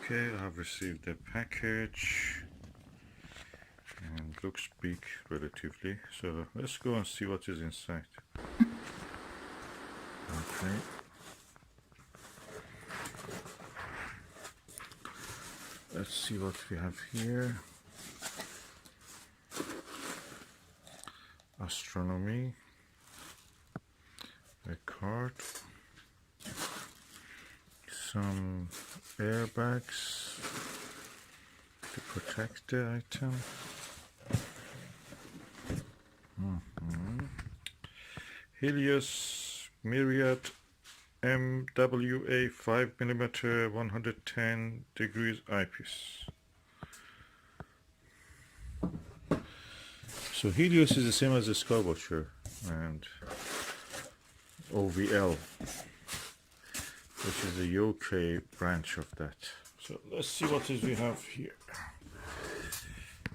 Okay, I have received the package and looks big relatively, so let's go and see what is inside. Okay, let's see what we have here. Astronomy, a card, some airbags to protect the item. Helios Myriad MWA 5mm 110 degrees eyepiece. So Helios is the same as the Skywatcher and OVL, which is the UK branch of that. So let's see what is we have here.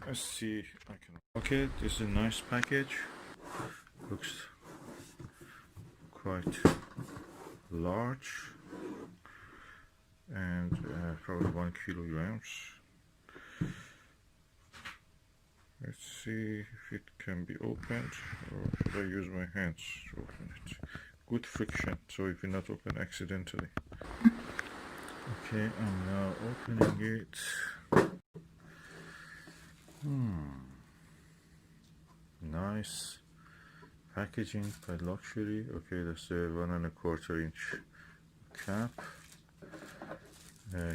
Let's see. Okay, this is a nice package. Looks quite large and probably 1 kilograms. Let's see if it can be opened, or should I use my hands to open it? Good friction, so it will not open accidentally. Okay, I'm now opening it. Nice packaging by Luxury. Okay, that's the 1¼ inch cap.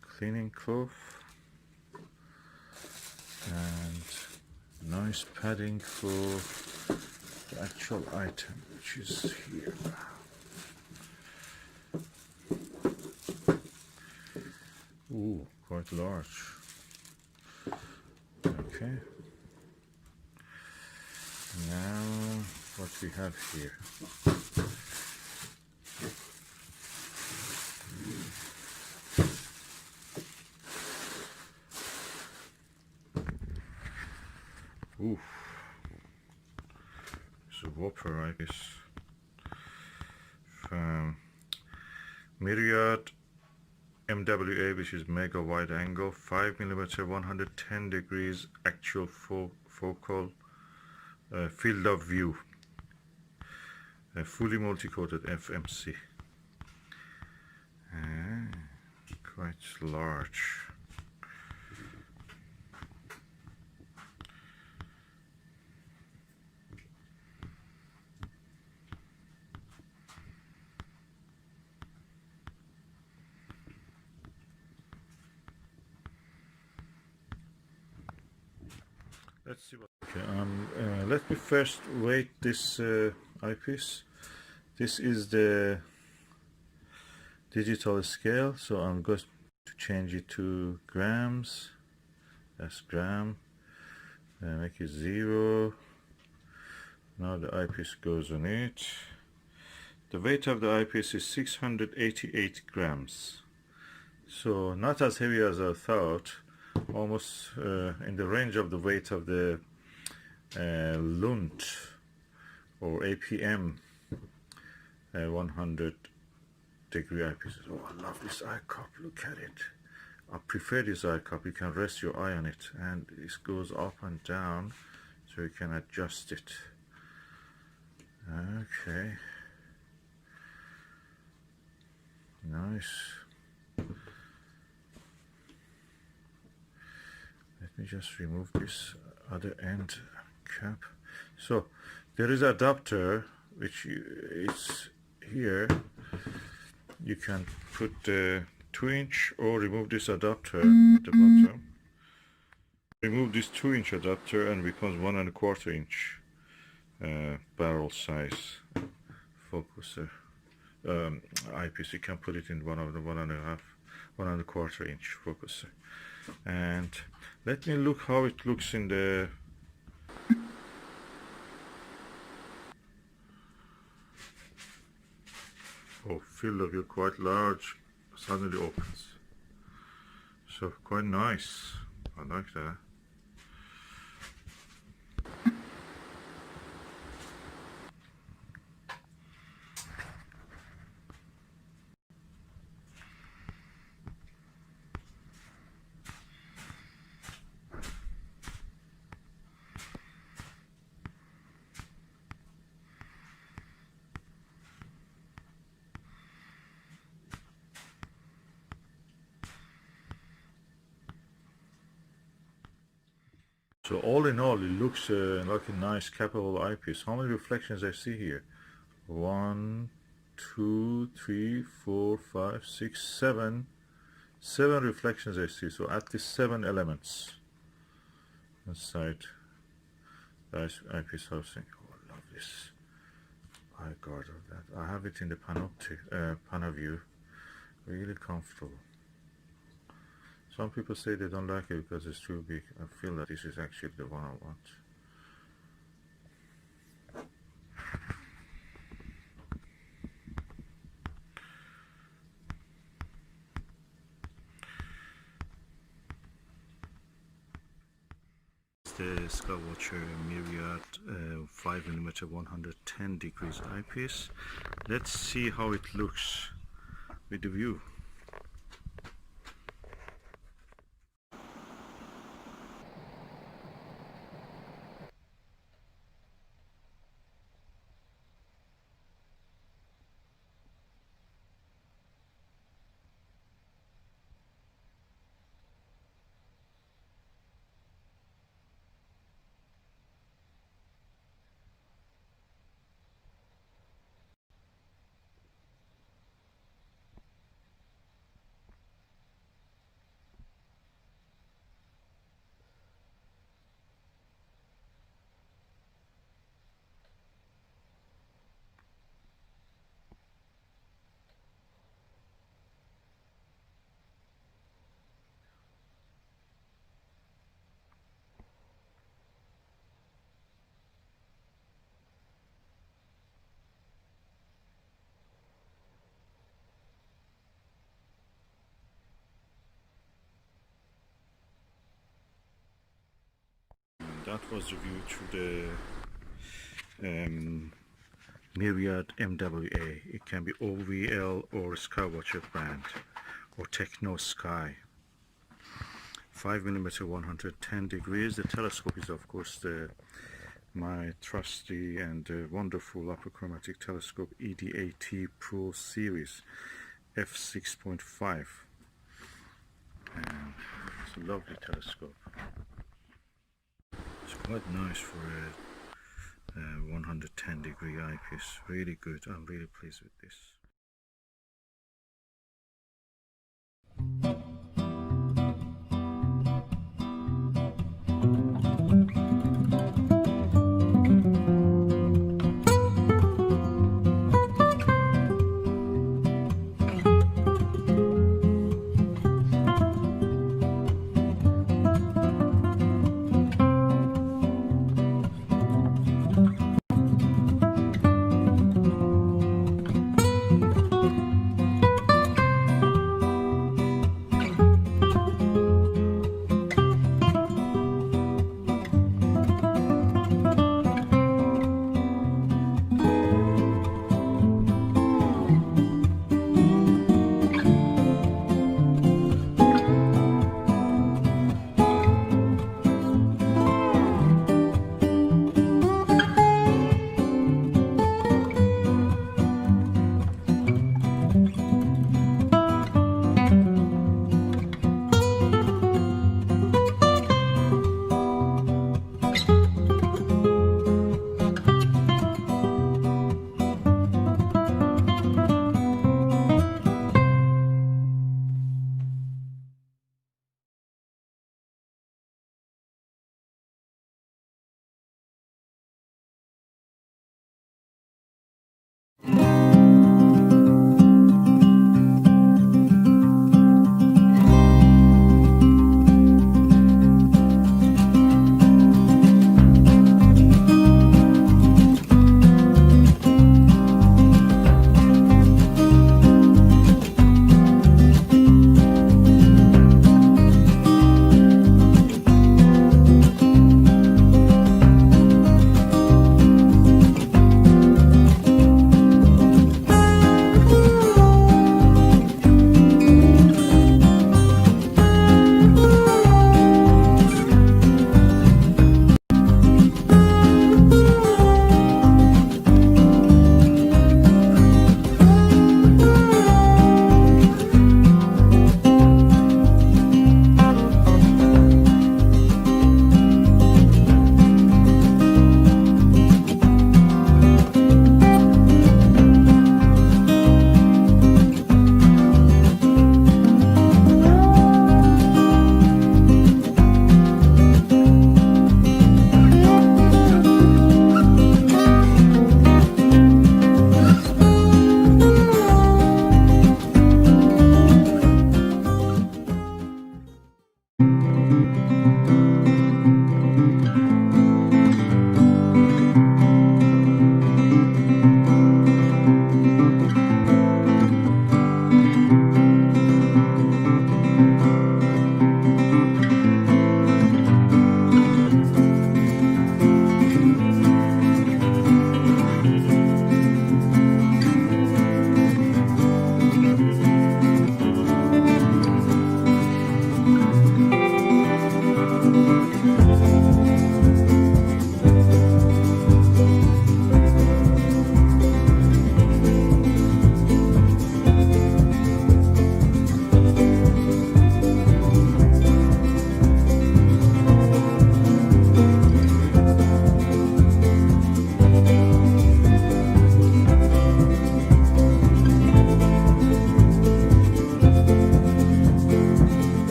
Cleaning cloth and nice padding for the actual item, which is here. Ooh, quite large. Okay. Now, what we have here. Ooh, it's a whopper eyepiece from Myriad MWA, which is mega wide angle, 5mm 110 degrees actual focal field of view, fully multi-coated FMC, quite large. Let's see what. Okay, let me first weight this eyepiece. This is the digital scale, so I'm going to change it to grams. That's gram. Make it 0. Now the eyepiece goes on it. The weight of the eyepiece is 688 grams. So not as heavy as I thought. Almost in the range of the weight of the Lund or APM 100 degree eyepiece. Oh, I love this eye cup. Look at it. I prefer this eye cup. You can rest your eye on it, and it goes up and down, so you can adjust it. Okay. Nice. Let me just remove this other end cap. So there is an adapter which is here. You can put the 2-inch or remove this adapter at the bottom. Remove this 2-inch adapter and becomes 1¼ inch barrel size focuser eyepiece. You can put it in one of the 1¼ inch focuser. And let me look how it looks in the field of view, quite large, suddenly opens. So quite nice. I like that. So all in all, it looks like a nice capable eyepiece. How many reflections I see here? 1, 2, 3, 4, 5, 6, 7. 7 reflections I see. So at least 7 elements inside the eyepiece housing. Oh, I love this eye guard of that. I have it in the panel view. Really comfortable. Some people say they don't like it because it's too big. I feel that this is actually the one I want. The Skywatcher Myriad 5mm 110 degrees eyepiece. Let's see how it looks with the view. That was the view through the Myriad MWA. It can be OVL or Skywatcher brand or Tecnosky. 5mm 110 degrees. The telescope is of course my trusty and wonderful apochromatic telescope EDAT Pro Series f6.5. And it's a lovely telescope. It's quite nice for a 110 degree eyepiece. Really good. I'm really pleased with this.